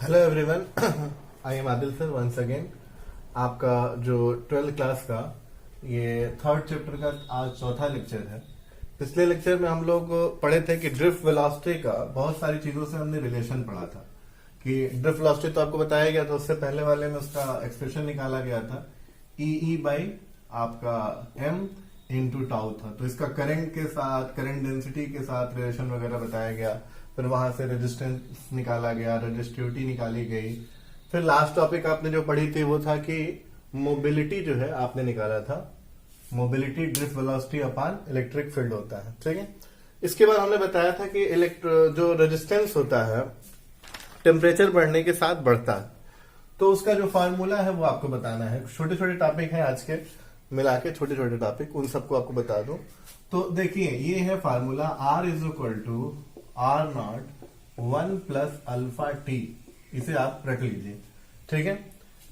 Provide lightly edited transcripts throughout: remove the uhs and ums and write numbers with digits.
Hello everyone, I am Adil sir once again. आपका जो 12th class का ये थर्ड चैप्टर का आज चौथा लेक्चर है। पिछले लेक्चर में हम लोग पढ़े थे कि ड्रिफ्ट वेलोसिटी का बहुत सारी चीजों से हमने रिलेशन पढ़ा था कि ड्रिफ्ट वेलोसिटी तो आपको बताया गया था, उससे पहले वाले में उसका एक्सप्रेशन निकाला गया था ई बाई आपका एम इंटू टाउ था। तो इसका करंट के साथ, करंट डेंसिटी के साथ रिलेशन वगैरह बताया गया। फिर वहां से रेजिस्टेंस निकाला गया, रेजिस्टिविटी निकाली गई। फिर लास्ट टॉपिक आपने जो पढ़ी थी वो था कि मोबिलिटी जो है आपने निकाला था, मोबिलिटी ड्रिफ्ट वेलोसिटी अपान इलेक्ट्रिक फील्ड होता है। ठीक है, इसके बाद हमने बताया था कि जो रेजिस्टेंस होता है टेम्परेचर बढ़ने के साथ बढ़ता है, तो उसका जो फार्मूला है वो आपको बताना है। छोटे छोटे टॉपिक हैं आज के, मिला के छोटे छोटे टॉपिक, उन सबको आपको बता दो। तो देखिए ये है formula R is equal to R not 1 plus alpha T. इसे आप रख लीजिए। ठीक है,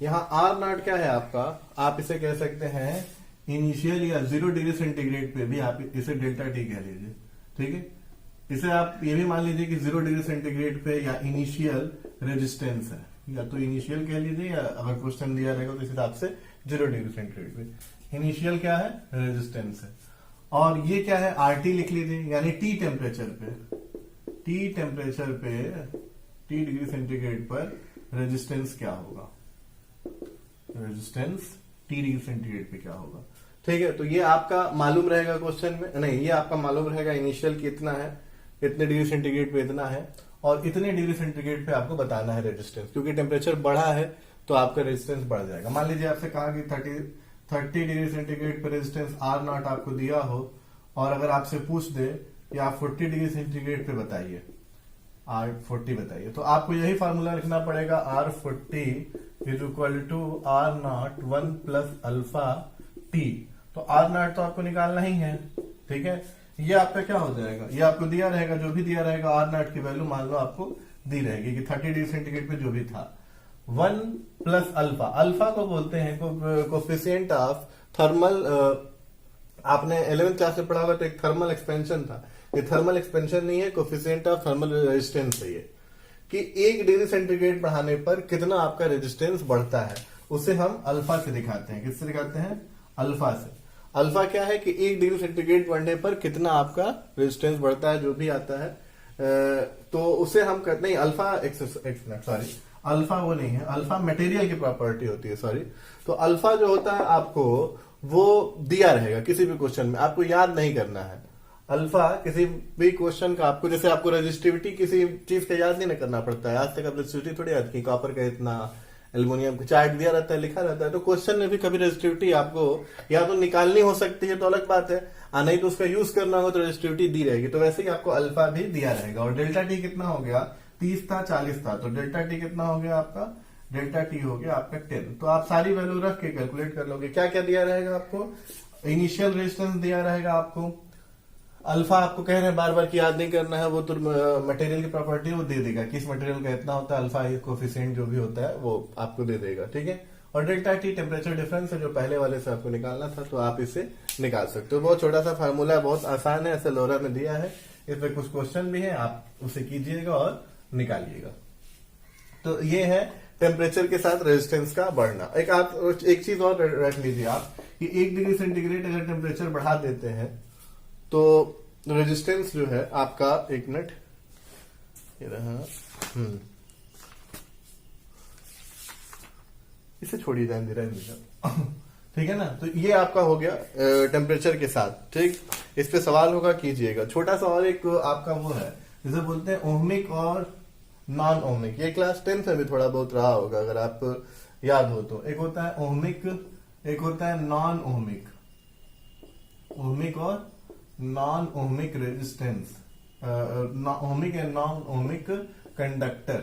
यहाँ आर नॉट क्या है आपका, आप इसे कह सकते हैं इनिशियल या 0 डिग्री सेंटीग्रेड पे भी आप इसे डेल्टा टी कह लीजिए। ठीक है, इसे आप ये भी मान लीजिए कि 0 डिग्री सेंटीग्रेड पे या इनिशियल रेजिस्टेंस है, या तो इनिशियल कह लीजिए या अगर क्वेश्चन दिया रहेगा तो इस हिसाब से 0 डिग्री सेंटीग्रेड पे इनिशियल क्या है, रेजिस्टेंस है। और ये क्या है, आरटी लिख लीजिए, यानी टी टेम्परेचर पे, टी टेम्परेचर पे, टी डिग्री सेंटीग्रेड पर रेजिस्टेंस क्या होगा, रेजिस्टेंस टी डिग्री सेंटीग्रेड पे क्या होगा। ठीक है, तो ये आपका मालूम रहेगा क्वेश्चन में, नहीं ये आपका मालूम रहेगा इनिशियल कितना है, इतने डिग्री सेंटीग्रेड पे इतना है, और इतने डिग्री सेंटीग्रेड पे आपको बताना है रेजिस्टेंस, क्योंकि टेम्परेचर बढ़ा है तो आपका रेजिस्टेंस बढ़ जाएगा। मान लीजिए आपसे कहा कि 30 डिग्री सेंटीग्रेड पे रेजिस्टेंस आर नॉट आपको दिया हो, और अगर आपसे पूछ दे कि आप 40 डिग्री सेंटीग्रेड पे बताइए, R40 बताइए, तो आपको यही फार्मूला लिखना पड़ेगा, R40 is equal to R not 1 plus alpha T. तो आर नॉट तो आपको निकालना ही है। ठीक है, ये आपका क्या हो जाएगा, ये आपको दिया रहेगा, जो भी दिया रहेगा आर नॉट की वैल्यू मान लो आपको दी रहेगी कि 30 डिग्री सेंटीग्रेड पे जो भी था, 1 प्लस अल्फा, अल्फा को बोलते हैं कोफिशिएंट ऑफ थर्मल। आपने 11th क्लास में पढ़ा होगा तो एक थर्मल एक्सपेंशन था, ये थर्मल एक्सपेंशन नहीं है, कोफिशिएंट ऑफ थर्मल रेजिस्टेंस है ये, कि 1 डिग्री सेंटीग्रेड बढ़ाने पर कितना आपका रेजिस्टेंस बढ़ता है, उसे हम अल्फा से दिखाते हैं। किससे दिखाते हैं, अल्फा से। अल्फा क्या है कि 1 डिग्री सेंटीग्रेड बढ़ने पर कितना आपका रेजिस्टेंस बढ़ता है, जो भी आता है, तो उसे हम कहते नहीं, अल्फा सॉरी अल्फा वो नहीं है, अल्फा मटेरियल की प्रॉपर्टी होती है, सॉरी। तो अल्फा जो होता है आपको वो दिया रहेगा किसी भी क्वेश्चन में, आपको याद नहीं करना है। अल्फा किसी भी क्वेश्चन का आपको, जैसे आपको रेजिस्टिविटी किसी चीज का याद नहीं करना पड़ता है, आज तक आप रेजिस्टिविटी थोड़ी याद की, कॉपर का इतना, एल्युमिनियम का चार्ट दिया रहता है, लिखा रहता है, तो क्वेश्चन में भी कभी रेजिस्टिविटी आपको या तो निकालनी हो सकती है तो अलग बात है, नहीं तो उसका यूज करना हो तो रेजिस्टिविटी दी रहेगी। तो वैसे ही आपको अल्फा भी दिया रहेगा। और डेल्टा टी कितना हो गया, 30 था 40 था, तो डेल्टा टी कितना हो गया आपका, डेल्टा टी हो गया आपका 10। तो आप सारी वैल्यू रख के कैलकुलेट कर लोगे। क्या क्या दिया रहेगा आपको, इनिशियल रेजिस्टेंस दिया रहेगा आपको, अल्फा आपको कह रहे हैं बार बार की याद नहीं करना है, वो तो मटेरियल की प्रॉपर्टी वो दे देगा, किस मटेरियल का इतना होता है, अल्फा कोफिशिएंट जो भी होता है वो आपको दे देगा। ठीक है, और डेल्टा टी टेम्परेचर डिफरेंस है जो पहले वाले से आपको निकालना था, तो आप इसे निकाल सकते हो। बहुत छोटा सा फार्मूला है, बहुत आसान है, ऐसे लोरा में दिया है, इसमें कुछ क्वेश्चन भी है, आप उसे कीजिएगा और निकालिएगा। तो ये है टेम्परेचर के साथ रेजिस्टेंस का बढ़ना। एक चीज और रख लीजिए आप कि 1 डिग्री सेंटीग्रेड अगर टेम्परेचर बढ़ा देते हैं तो रेजिस्टेंस जो है आपका, एक मिनट ये रहा, इसे छोड़िए, रहने दीजिए। ठीक है ना, तो ये आपका हो गया टेम्परेचर के साथ। ठीक, इस पे सवाल होगा कीजिएगा। छोटा सा और एक आपका वो है, जिसे बोलते हैं ओहमिक और नॉन ओहमिक। ये क्लास 10th में भी थोड़ा बहुत रहा होगा अगर आप याद हो तो। एक होता है ओहमिक, एक होता है नॉन ओहमिक, ओहमिक और non ohmic resistance, ohmic and non ohmic conductor.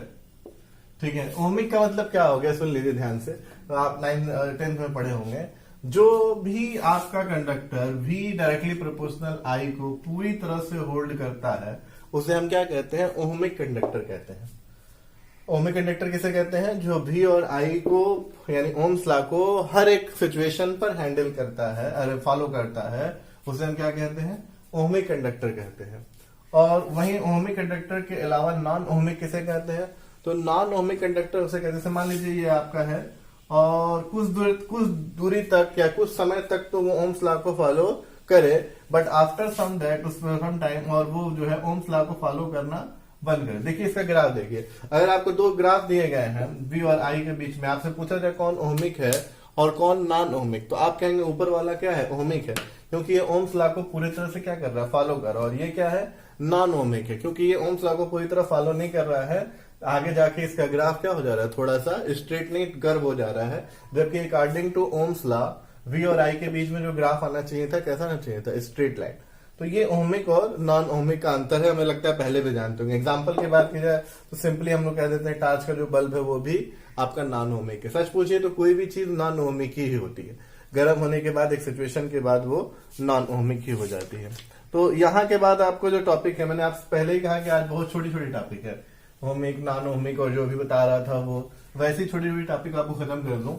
ठीक है, ओहमिक का मतलब क्या हो गया, सुन लीजिए ध्यान से, तो आप 10th में पढ़े होंगे, जो भी आपका conductor V directly proportional I को पूरी तरह से होल्ड करता है उसे हम क्या कहते हैं, ओहमिक कंडक्टर कहते हैं। ओहमिक कंडक्टर किसे कहते हैं, जो V और I को यानी ओम्स लॉ को हर एक सिचुएशन पर हैंडल करता है, अरे फॉलो करता है, उसे हम क्या कहते हैं, ओहमिक कंडक्टर कहते हैं। और वहीं ओहमिक कंडक्टर के अलावा नॉन ओहमिक किसे कहते हैं, तो नॉन ओमिक कंडक्टर उसे कहते हैं, मान लीजिए ये आपका है और कुछ दूरी तक या कुछ समय तक तो वो ओम्स लॉ को फॉलो करे, बट आफ्टर सम टाइम और वो जो है ओम्स लॉ को फॉलो करना बंद करे। देखिए इसका ग्राफ देखिए, अगर आपको दो ग्राफ दिए गए हैं V और I के बीच में, आपसे पूछा जाए कौन ओमिक है और कौन नॉन ओमिक, तो आप कहेंगे ऊपर वाला क्या है, ओमिक है, क्योंकि ये ओम्स लॉ को पूरी तरह से क्या कर रहा है, फॉलो कर रहा है। और ये क्या है, नॉन ओमिक है, क्योंकि ये ओम्स लॉ को पूरी तरह फॉलो नहीं कर रहा है। आगे जाके इसका ग्राफ क्या हो जा रहा है, थोड़ा सा स्ट्रेट नहीं कर्व हो जा रहा है, जबकि according to Ohm's law V और I के बीच में जो ग्राफ आना चाहिए था, कैसा आना चाहिए था, स्ट्रेट लाइन। तो ये ओमिक और नॉन ओमिक का अंतर है, हमें लगता है पहले भी जानते होंगे। एग्जांपल की बात की जाए तो सिंपली हम लोग कह देते हैं टॉर्च का जो बल्ब है वो भी आपका नॉन ओमिक है। सच पूछिए तो कोई भी चीज नॉन ओमिक ही होती है, गर्म होने के बाद एक सिचुएशन के बाद वो नॉन ओमिक ही हो जाती है। तो यहाँ के बाद आपको जो टॉपिक है, मैंने आपसे पहले ही कहा कि आज बहुत छोटी छोटी टॉपिक है, ओमिक नॉन ओमिक और जो भी बता रहा था वो वैसी छोटी छोटी टॉपिक आपको खत्म कर दूं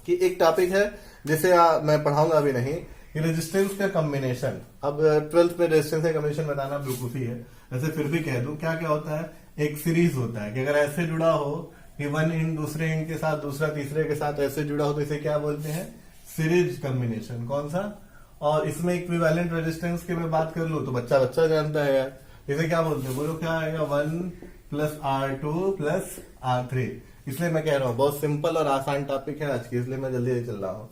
कि एक टॉपिक है जिसे मैं पढ़ाऊंगा अभी नहीं, रेजिस्टेंस का कॉम्बिनेशन। अब 12th में रेजिस्टेंस का कॉम्बिनेशन बताना बेवकूफी है, ऐसे फिर भी कह दूं क्या क्या होता है। एक सीरीज होता है कि अगर ऐसे जुड़ा हो कि वन इंड दूसरे इंड के साथ, दूसरा तीसरे के साथ ऐसे जुड़ा हो तो इसे क्या बोलते हैं, सीरीज कॉम्बिनेशन। कौन सा, और इसमें इक्विवेलेंट रेजिस्टेंस की मैं बात कर लूं तो बच्चा बच्चा जानता है यार, इसे क्या बोलते हैं, बोलो क्या आएगा, 1 + R2 + R3। इसलिए मैं कह रहा हूं बहुत सिंपल और आसान टॉपिक है आज की, इसलिए मैं जल्दी चल रहा हूं।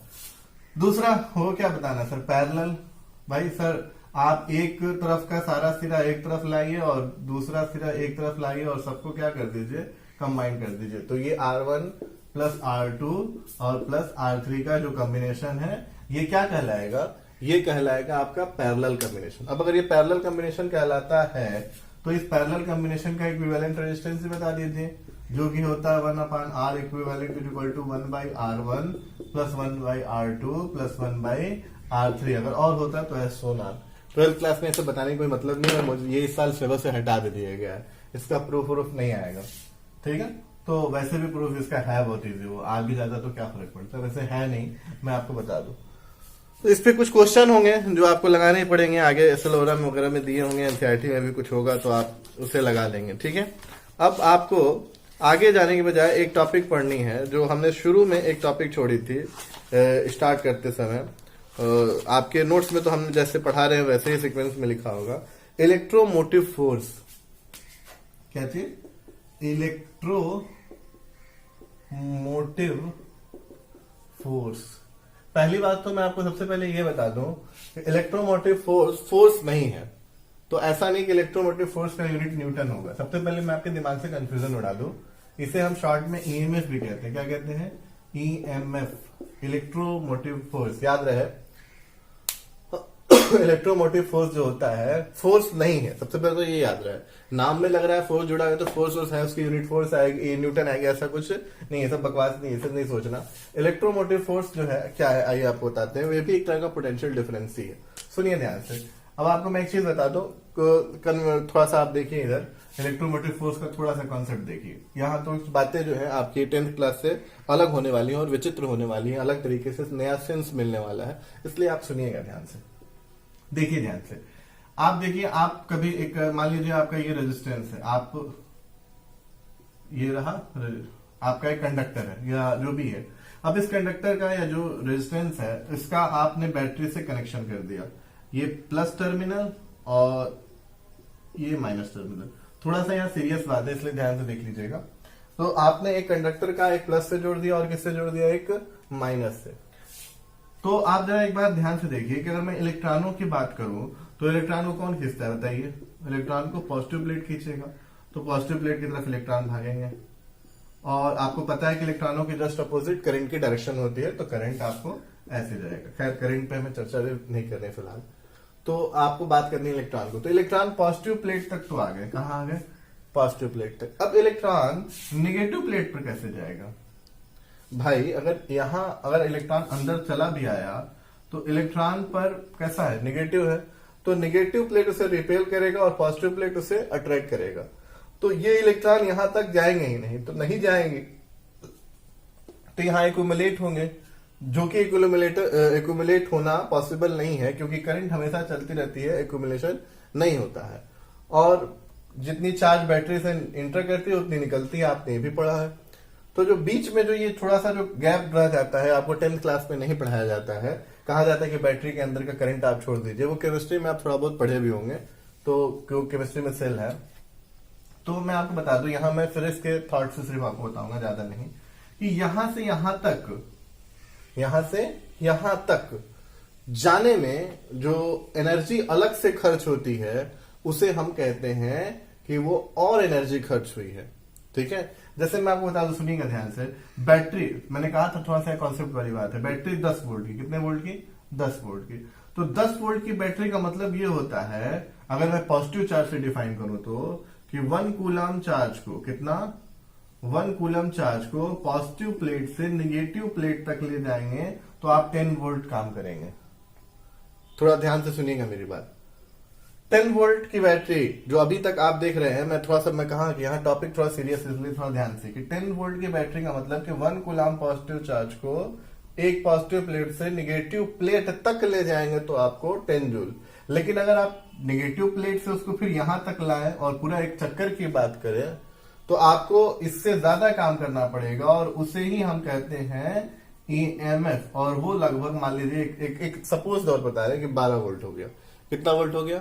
दूसरा हो क्या बताना सर, पैरेलल। भाई सर आप एक तरफ का सारा सिरा एक तरफ लाइए और दूसरा सिरा एक तरफ लाइए और सबको क्या कर दीजिए, कंबाइन कर दीजिए। तो ये R1 + R2 और +R3 का जो कॉम्बिनेशन है ये क्या कहलाएगा, ये कहलाएगा आपका पैरेलल कॉम्बिनेशन। अब अगर ये पैरेलल कॉम्बिनेशन कहलाता है तो इस पैरेलल कॉम्बिनेशन का इक्विवेलेंट रेजिस्टेंस बता दीजिए, जो कि होता है 1/R equivalent = 1/R1 + 1/R2 + 1/R3। अगर और होता तो ऐसा सोना 12th क्लास में इसे बताने का कोई मतलब नहीं है, मुझे ये इस साल सिलेबस से हटा दे दिया गया है, इसका प्रूफ नहीं आएगा, ठीक है। तो वैसे भी प्रूफ इसका है बहुत इजी, वो आ भी जाता तो क्या फर्क पड़ता, वैसे है नहीं, मैं आपको बता दूं। तो इस पे कुछ क्वेश्चन होंगे जो आपको लगाने ही पड़ेंगे, आगे SLORM वगैरह में दिए होंगे, NCERT में भी कुछ होगा तो आप उसे लगा लेंगे, ठीक है। अब आपको आगे जाने के बजाय एक टॉपिक पढ़नी है जो हमने शुरू में एक टॉपिक छोड़ी थी स्टार्ट करते समय। आपके नोट्स में तो हम जैसे पढ़ा रहे हैं वैसे ही सीक्वेंस में लिखा होगा, इलेक्ट्रोमोटिव फोर्स। क्या चीज, इलेक्ट्रोमोटिव फोर्स। पहली बात तो मैं आपको सबसे पहले ये बता दूं कि इलेक्ट्रोमोटिव फोर्स नहीं है, तो ऐसा नहीं कि इलेक्ट्रोमोटिव फोर्स का यूनिट न्यूटन होगा। सबसे पहले मैं आपके दिमाग से कंफ्यूजन उड़ा दूं, इसे हम शॉर्ट में EMF भी कहते हैं। क्या कहते हैं, EMF, इलेक्ट्रोमोटिव फोर्स। याद रहे इलेक्ट्रोमोटिव फोर्स जो होता है फोर्स नहीं है, सबसे पहले तो ये याद रहे। नाम में लग रहा है फोर्स जुड़ा है तो फोर्स है, उसकी यूनिट फोर्स आएगी, न्यूटन आएगी, ऐसा कुछ नहीं है, सब बकवास नहीं है, सब नहीं सोचना। इलेक्ट्रोमोटिव फोर्स जो है क्या है, आइए आपको बताते हैं। वे भी एक तरह का पोटेंशियल डिफरेंस ही है, सुनिए ध्यान से। अब आपको मैं एक चीज बता दूं, थोड़ा सा आप देखिए इधर, इलेक्ट्रोमोटिव फोर्स का थोड़ा सा कॉन्सेप्ट देखिए। यहाँ तो बातें जो है आपकी 10th क्लास से अलग होने वाली है और विचित्र होने वाली है, अलग तरीके से नया सेंस मिलने वाला है, इसलिए आप सुनिएगा ध्यान से, देखिए ध्यान से। आप देखिए, आप कभी एक मान लीजिए आपका ये रेजिस्टेंस है, आप ये रहा आपका एक कंडक्टर है या जो भी है। अब इस कंडक्टर का या जो रेजिस्टेंस है इसका आपने बैटरी से कनेक्शन कर दिया, ये प्लस टर्मिनल और ये माइनस टर्मिनल। थोड़ा सा यहाँ सीरियस बात है इसलिए ध्यान से देख लीजिएगा। तो आपने एक कंडक्टर का एक प्लस से जोड़ दिया और किससे जोड़ दिया, एक माइनस से। तो आप जरा एक बार ध्यान से देखिए कि अगर मैं इलेक्ट्रॉनों की बात करूं तो इलेक्ट्रॉन को कौन खींचता है बताइए, इलेक्ट्रॉन को पॉजिटिव प्लेट खींचेगा, तो पॉजिटिव प्लेट की तरफ इलेक्ट्रॉन भागेंगे। और आपको पता है कि इलेक्ट्रॉनों की जस्ट अपोजिट करंट की डायरेक्शन होती है, तो करंट आपको ऐसे जाएगा। खैर करंट पे हमें चर्चा नहीं कर रहे फिलहाल, तो आपको बात करनी है इलेक्ट्रॉन को। तो इलेक्ट्रॉन पॉजिटिव प्लेट तक तो आ गए, कहाँ आ गए, पॉजिटिव प्लेट तक। अब इलेक्ट्रॉन निगेटिव प्लेट पर कैसे जाएगा भाई, अगर इलेक्ट्रॉन अंदर चला भी आया तो इलेक्ट्रॉन पर कैसा है, निगेटिव है, तो निगेटिव प्लेट उसे रिपेल करेगा और पॉजिटिव प्लेट उसे अट्रैक्ट करेगा। तो ये इलेक्ट्रॉन यहां तक जाएंगे ही नहीं, तो नहीं जाएंगे तो यहां एक्यूमुलेट होंगे, जो कि एक्यूमुलेट होना पॉसिबल नहीं है क्योंकि करंट हमेशा चलती रहती है, एक्यूमुलेशन नहीं होता है। और जितनी चार्ज बैटरी से इंटर करती है उतनी निकलती है, आपने ये भी पढ़ा है। तो जो बीच में जो ये थोड़ा सा जो गैप रह जाता है, आपको 10th क्लास में नहीं पढ़ाया जाता है, कहा जाता है कि बैटरी के अंदर का करंट आप छोड़ दीजिए। वो केमिस्ट्री में आप थोड़ा बहुत पढ़े भी होंगे, तो क्यों केमिस्ट्री में सेल है। तो मैं आपको बता दूं, यहां मैं फिर इसके थॉट से सिर्फ आपको बताऊंगा, ज्यादा नहीं, कि यहां से यहां तक जाने में जो एनर्जी अलग से खर्च होती है उसे हम कहते हैं कि वो और एनर्जी खर्च हुई है। ठीक है, जैसे मैं आपको बता दूं, सुनिएगा ध्यान से। बैटरी, मैंने कहा था थोड़ा सा कॉन्सेप्ट वाली बात है, बैटरी 10 वोल्ट की, कितने वोल्ट की? 10 वोल्ट की। तो 10 वोल्ट की बैटरी का मतलब ये होता है, अगर मैं पॉजिटिव चार्ज से डिफाइन करूं तो, कि 1 कूलम चार्ज को, कितना? 1 कूलम चार्ज को पॉजिटिव प्लेट से निगेटिव प्लेट तक ले जाएंगे तो आप 10 वोल्ट काम करेंगे। थोड़ा ध्यान से सुनिएगा मेरी बात। 10 वोल्ट की बैटरी जो अभी तक आप देख रहे हैं, मैं कहा कि यहाँ टॉपिक थोड़ा सीरियस, इसलिए थोड़ा ध्यान से, कि 10 वोल्ट की बैटरी का मतलब कि 1 कूलम पॉजिटिव चार्ज को एक पॉजिटिव प्लेट से निगेटिव प्लेट तक ले जाएंगे तो आपको 10 जूल। लेकिन अगर आप निगेटिव प्लेट से उसको फिर यहां तक लाएं और पूरा एक चक्कर की बात करें तो आपको इससे ज्यादा काम करना पड़ेगा, और उसे ही हम कहते हैं ईएमएफ। और वो लगभग मान लीजिए एक सपोज तौर बता रहे हैं कि 12 वोल्ट हो गया। कितना वोल्ट हो गया?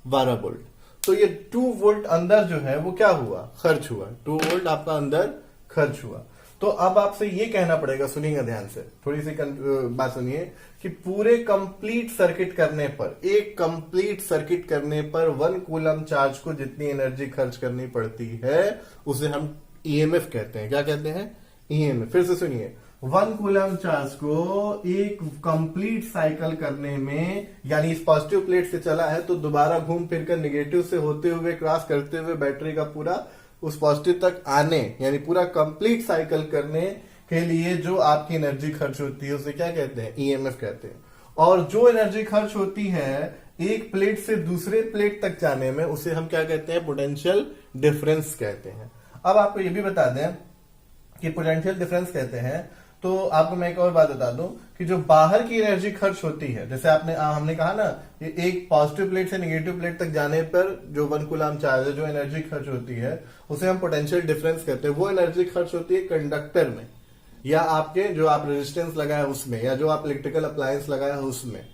12 वोल्ट। तो ये 2 वोल्ट अंदर जो है वो क्या हुआ? खर्च हुआ। 2 वोल्ट आपका अंदर खर्च हुआ। तो अब आपसे ये कहना पड़ेगा, सुनिएगा ध्यान से, थोड़ी सी बात सुनिए, कि पूरे कंप्लीट सर्किट करने पर, एक कंप्लीट सर्किट करने पर 1 कूलम चार्ज को जितनी एनर्जी खर्च करनी पड़ती है उसे हम ईएमएफ कहते हैं। क्या कहते हैं? ईएमएफ। फिर से सुनिए, 1 कूलम चार्ज को एक कंप्लीट साइकिल करने में, यानी इस पॉजिटिव प्लेट से चला है तो दोबारा घूम फिर कर निगेटिव से होते हुए क्रॉस करते हुए बैटरी का पूरा उस पॉजिटिव तक आने, यानी पूरा कंप्लीट साइकिल करने के लिए जो आपकी एनर्जी खर्च होती है उसे क्या कहते हैं? ईएमएफ कहते हैं। और जो एनर्जी खर्च होती है एक प्लेट से दूसरे प्लेट तक जाने में उसे हम क्या कहते हैं? पोटेंशियल डिफरेंस कहते हैं। अब आपको ये भी बता दें कि पोटेंशियल डिफरेंस कहते हैं, तो आपको मैं एक और बात बता दूं कि जो बाहर की एनर्जी खर्च होती है, जैसे हमने कहा ना, एक पॉजिटिव प्लेट से नेगेटिव प्लेट तक जाने पर जो 1 कूलम चार्ज है, जो एनर्जी खर्च होती है उसे हम पोटेंशियल डिफरेंस कहते हैं। वो एनर्जी खर्च होती है कंडक्टर में, या आपके जो आप रेजिस्टेंस लगाए उसमें, या जो आप इलेक्ट्रिकल अप्लायंस लगाए उसमें।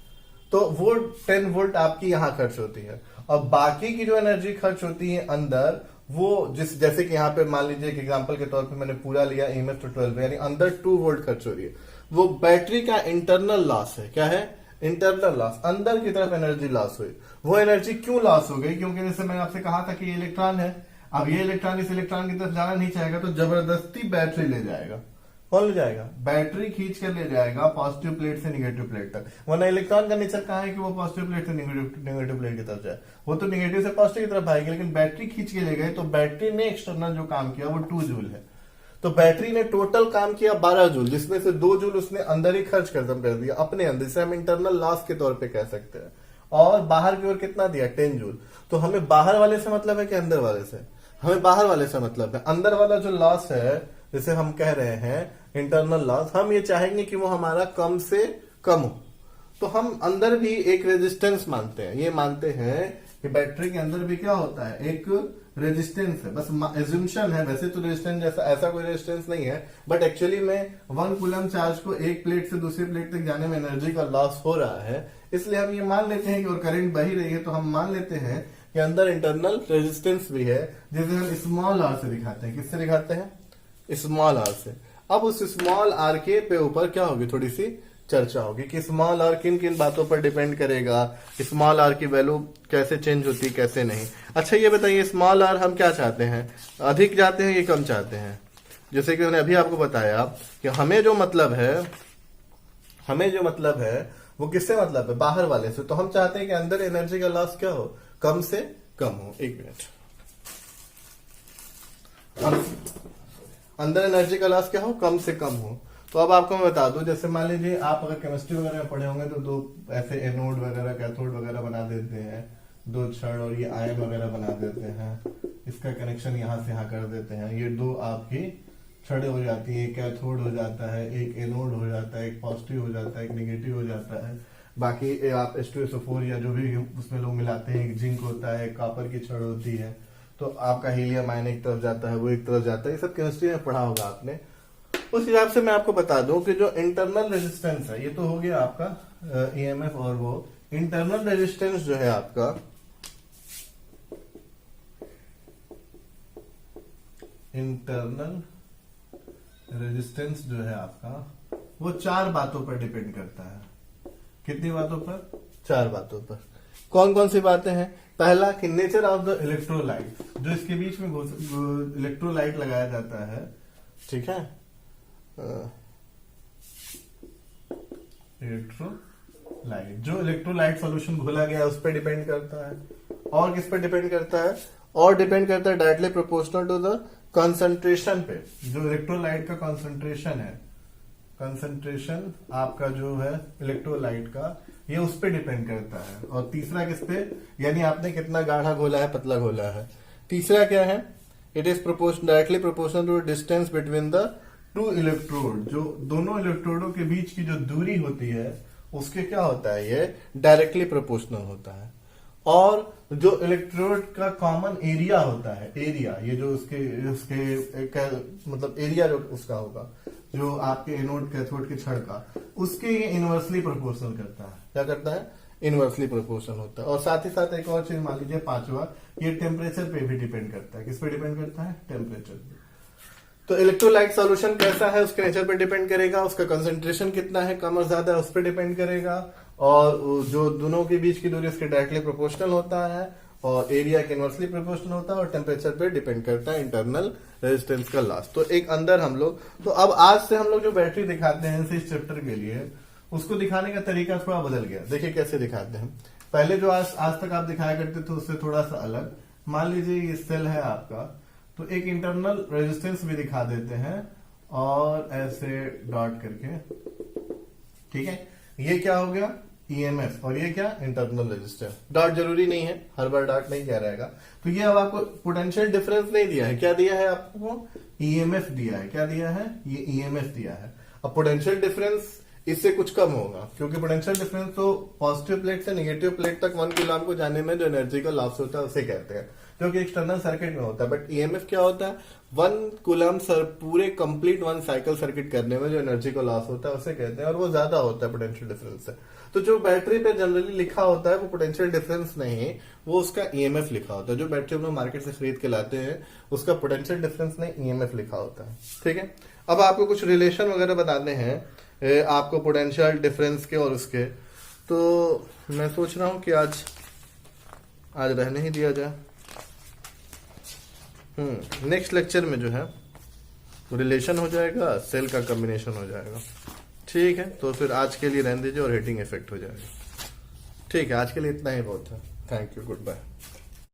तो वो 10 वोल्ट आपकी यहां खर्च होती है। और बाकी की जो एनर्जी खर्च होती है अंदर, वो जैसे कि यहाँ पे मान लीजिए एक एग्जांपल के तौर पे मैंने पूरा लिया ईएमएफ तो 12, यानी अंदर 2 वोल्ट खर्च हो रही है। वो बैटरी का इंटरनल लॉस है। क्या है? इंटरनल लॉस, अंदर की तरफ एनर्जी लॉस हुई। वो एनर्जी क्यों लॉस हो गई? क्योंकि जैसे मैंने आपसे कहा था कि ये इलेक्ट्रॉन है, अब ये इलेक्ट्रॉन इस इलेक्ट्रॉन की तरफ जाना नहीं चाहेगा तो जबरदस्ती बैटरी ले जाएगा। कौन ले जाएगा? बैटरी खींच कर ले जाएगा पॉजिटिव प्लेट से निगेटिव प्लेट तक। वरना इलेक्ट्रॉन का नेचर कहाँ है कि वो पॉजिटिव प्लेट से निगेटिव प्लेट की तरफ जाए, वो तो निगेटिव से पॉजिटिव की तरफ भागेगी। लेकिन बैटरी खींच के ले गए तो बैटरी ने एक्सटर्नल जो काम किया वो 2 जूल है। तो बैटरी ने टोटल काम किया 12 जूल, जिसमें से 2 जूल उसने अंदर ही खर्च खत्म कर दिया अपने अंदर, जिसे हम इंटरनल लॉस के तौर पे कह सकते हैं। और बाहर की ओर कितना दिया? 10 जूल। तो हमें बाहर वाले से मतलब है कि अंदर वाले से? हमें बाहर वाले से मतलब है। अंदर वाला जो लॉस है, जिसे हम कह रहे हैं इंटरनल लॉस, हम ये चाहेंगे कि वो हमारा कम से कम हो। तो हम अंदर भी एक रेजिस्टेंस मानते हैं। ये मानते हैं कि बैटरी के अंदर भी क्या होता है? एक रेजिस्टेंस है। बस एज्यूम्पशन है, वैसे तो रेजिस्टेंस जैसा ऐसा कोई रेजिस्टेंस नहीं है, बट एक्चुअली में 1 कूलम चार्ज को एक प्लेट से दूसरी प्लेट तक जाने में एनर्जी का लॉस हो रहा है। इसलिए हम ये मान लेते हैं कि, और करंट बह रही है, तो हम मान लेते हैं कि अंदर इंटरनल रेजिस्टेंस भी है, जिसे हम स्मॉल आर से दिखाते हैं। किससे दिखाते हैं? स्मॉल आर से। अब उस स्मॉल आर के पे ऊपर क्या होगी? थोड़ी सी चर्चा होगी कि स्मॉल आर किन किन बातों पर डिपेंड करेगा, स्मॉल आर की वैल्यू कैसे चेंज होती है, कैसे नहीं। अच्छा ये बताइए, स्मॉल आर हम क्या चाहते हैं? अधिक चाहते हैं कि कम चाहते हैं? जैसे कि मैंने अभी आपको बताया कि हमें जो मतलब है वो किससे मतलब है? बाहर वाले से। तो हम चाहते हैं कि अंदर एनर्जी का लॉस क्या हो? कम से कम हो। 1 मिनट। अंदर एनर्जी का लॉस क्या हो? कम से कम हो। तो अब आपको मैं बता दूं, जैसे मान लीजिए आप अगर केमिस्ट्री वगैरह में पढ़े होंगे तो 2 ऐसे एनोड वगैरह कैथोड वगैरह बना देते हैं, 2 छड़, और ये आयन वगैरह बना देते हैं। इसका कनेक्शन यहां से यहां कर देते हैं। ये 2 आपकी छड़े हो जाती है, एक कैथोड हो जाता है, एक एनोड हो जाता है, एक पॉजिटिव हो जाता है, एक नेगेटिव हो जाता है। बाकी आप H2SO4 या जो भी उसमें लोग मिलाते हैं, एक जिंक होता है, एक कॉपर की छड़ होती है। तो आपका हीलियम आयन एक तरफ जाता है, वो एक तरफ जाता है, ये सब केमिस्ट्री में पढ़ा होगा आपने। उस हिसाब से मैं आपको बता दूं कि जो इंटरनल रेजिस्टेंस है, ये तो हो गया आपका ईएमएफ, और वो इंटरनल रेजिस्टेंस जो है आपका, इंटरनल रेजिस्टेंस जो है आपका, वो 4 बातों पर डिपेंड करता है। कितनी बातों पर? 4 बातों पर। कौन कौन सी बातें हैं? पहला कि नेचर ऑफ द इलेक्ट्रोलाइट, जो इसके बीच में इलेक्ट्रोलाइट लगाया जाता है, ठीक है, इलेक्ट्रोलाइट, जो इलेक्ट्रोलाइट सॉल्यूशन घोला गया है उस पर डिपेंड करता है। और किस पर डिपेंड करता है? और डिपेंड करता है directly proportional to the concentration पे, जो इलेक्ट्रोलाइट का कंसंट्रेशन है, कंसंट्रेशन आपका जो है इलेक्ट्रोलाइट का, ये उस पे डिपेंड करता है। और तीसरा किस पे? यानी आपने कितना गाढ़ा घोला है, पतला घोला है। तीसरा क्या है? It is directly proportional to distance between the 2 electrode, जो दोनों इलेक्ट्रोडों के बीच की जो दूरी होती है उसके क्या होता है, ये डायरेक्टली प्रोपोर्शनल होता है। और जो इलेक्ट्रोड का कॉमन एरिया होता है, एरिया, ये जो उसके मतलब एरिया जो उसका होगा, जो आपके एनोड कैथोड के छड़ का, उसके ये इनवर्सली प्रोपोर्शनल करता है। क्या करता है? इनवर्सली प्रोपोर्शनल होता है। और साथ ही साथ एक और चीज मान लीजिए, 5वां, ये टेम्परेचर पे भी डिपेंड करता है। किस पे डिपेंड करता है? टेम्परेचर पे। तो इलेक्ट्रोलाइट सॉल्यूशन कैसा है उसके नेचर पे डिपेंड करेगा, उसका कंसंट्रेशन कितना है, कम और ज्यादा है, उस पर डिपेंड करेगा। और जो दोनों के बीच की दूरी उसके डायरेक्टली प्रोपोर्शनल होता है, और एरिया के इनवर्सली प्रोपोर्शनल होता है, और टेम्परेचर पे डिपेंड करता है इंटरनल रेजिस्टेंस का लास्ट। तो एक अंदर हम लोग, तो अब आज से हम लोग जो बैटरी दिखाते हैं इस चैप्टर के लिए, उसको दिखाने का तरीका थोड़ा बदल गया। देखिए कैसे दिखाते हैं। पहले जो आज तक आप दिखाया करते थे उससे थोड़ा सा अलग। मान लीजिए ये सेल है आपका, तो एक इंटरनल रेजिस्टेंस भी दिखा देते हैं, और ऐसे डॉट करके, ठीक है। ये क्या हो गया? ईएमएफ। और ये क्या? Internal resistance. डॉट जरूरी नहीं है, हर बार डॉट नहीं क्या रहेगा। तो ये अब आपको पोटेंशियल डिफरेंस नहीं दिया है, क्या दिया है आपको? ईएमएफ दिया है। क्या दिया है? ये ईएमएफ दिया है। अब पोटेंशियल डिफरेंस इससे कुछ कम होगा, क्योंकि पोटेंशियल डिफरेंस तो पॉजिटिव प्लेट से नेगेटिव प्लेट तक 1 कूलम को जाने में जो एनर्जी का लॉस होता है उसे कहते हैं, क्योंकि एक्सटर्नल सर्किट में होता है। बट ईएमएफ क्या होता है? 1 कूलम पूरे कंप्लीट 1 साइकिल सर्किट करने में जो एनर्जी का लॉस होता है उसे कहते हैं, और वो ज्यादा होता है पोटेंशियल डिफरेंस से। तो जो बैटरी पे जनरली लिखा होता है वो पोटेंशियल डिफरेंस नहीं, वो उसका ईएमएफ लिखा होता है। जो बैटरी हम लोग मार्केट से खरीद के लाते हैं उसका पोटेंशियल डिफरेंस नहीं, ईएमएफ लिखा होता है, ठीक है। अब आपको कुछ रिलेशन वगैरह बताने हैं आपको पोटेंशियल डिफरेंस के और उसके, तो मैं सोच रहा हूं कि आज रहने ही दिया जाए। नेक्स्ट लेक्चर में जो है रिलेशन हो जाएगा, सेल का कॉम्बिनेशन हो जाएगा, ठीक है। तो फिर आज के लिए रहने दीजिए और हीटिंग इफेक्ट हो जाएगा, ठीक है। आज के लिए इतना ही बहुत है। Thank you, good bye.